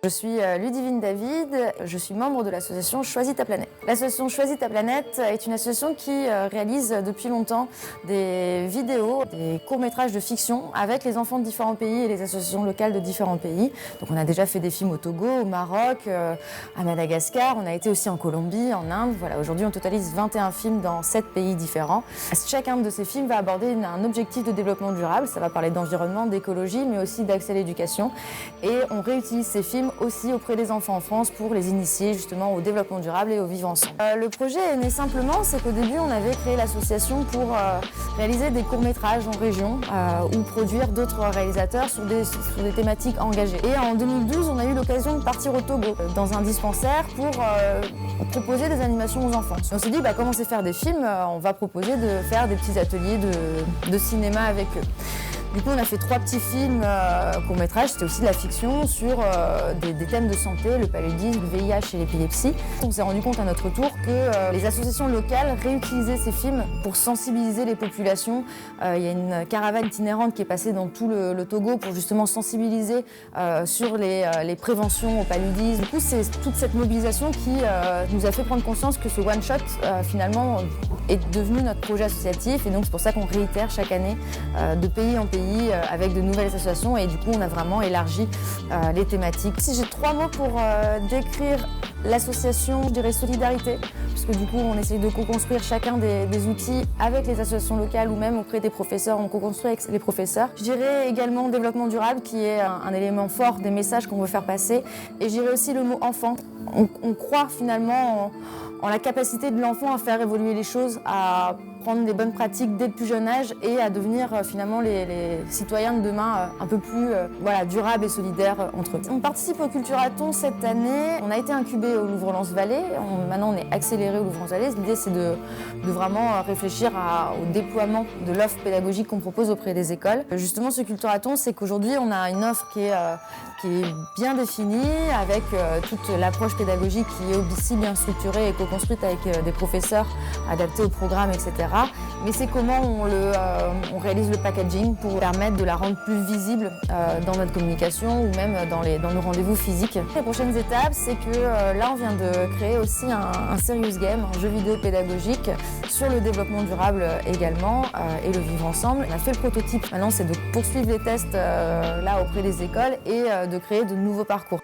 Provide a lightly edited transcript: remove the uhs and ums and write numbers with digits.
Je suis Ludivine David, je suis membre de l'association Choisis ta planète. L'association Choisis ta planète est une association qui réalise depuis longtemps des vidéos, des courts-métrages de fiction avec les enfants de différents pays et les associations locales de différents pays. Donc on a déjà fait des films au Togo, au Maroc, à Madagascar, on a été aussi en Colombie, en Inde. Voilà, aujourd'hui on totalise 21 films dans 7 pays différents. Chacun de ces films va aborder un objectif de développement durable, ça va parler d'environnement, d'écologie, mais aussi d'accès à l'éducation. Et on réutilise ces films aussi auprès des enfants en France pour les initier justement au développement durable et au vivre ensemble. Le projet est né simplement, c'est qu'au début on avait créé l'association pour réaliser des courts-métrages en région ou produire d'autres réalisateurs sur des thématiques engagées. Et en 2012 on a eu l'occasion de partir au Togo dans un dispensaire pour proposer des animations aux enfants. On s'est dit comment c'est faire des films, on va proposer de faire des petits ateliers de cinéma avec eux. Du coup, on a fait 3 petits films courts-métrages, c'était aussi de la fiction sur des thèmes de santé, le paludisme, le VIH et l'épilepsie. On s'est rendu compte à notre tour que les associations locales réutilisaient ces films pour sensibiliser les populations. Il y a une caravane itinérante qui est passée dans tout le Togo pour justement sensibiliser sur les préventions au paludisme. Du coup, c'est toute cette mobilisation qui nous a fait prendre conscience que ce one-shot, finalement, est devenu notre projet associatif. Et donc, c'est pour ça qu'on réitère chaque année de pays en pays avec de nouvelles associations et du coup on a vraiment élargi les thématiques. Si j'ai 3 mots pour décrire l'association, je dirais solidarité, parce que du coup on essaye de co-construire chacun des outils avec les associations locales ou même auprès des professeurs, on co-construit avec les professeurs. Je dirais également développement durable qui est un élément fort des messages qu'on veut faire passer et je dirais aussi le mot enfant. On croit finalement en la capacité de l'enfant à faire évoluer les choses, à prendre des bonnes pratiques dès le plus jeune âge et à devenir finalement les citoyens de demain un peu plus durables et solidaires entre eux. On participe au Culturathon cette année. On a été incubé au Louvre-Lens-Vallée. Maintenant, on est accéléré au Louvre-Lens-Vallée. L'idée, c'est de vraiment réfléchir au déploiement de l'offre pédagogique qu'on propose auprès des écoles. Justement, ce Culturathon, c'est qu'aujourd'hui, on a une offre qui est bien définie, avec toute l'approche pédagogique qui est aussi bien structurée et co-construite avec des professeurs adaptés au programme, etc. Mais c'est comment on réalise le packaging pour permettre de la rendre plus visible dans notre communication ou même dans nos rendez-vous physiques. Les prochaines étapes, c'est que là, on vient de créer aussi un serious game, un jeu vidéo pédagogique sur le développement durable également et le vivre ensemble. On a fait le prototype. Maintenant, c'est de poursuivre les tests là auprès des écoles et de créer de nouveaux parcours.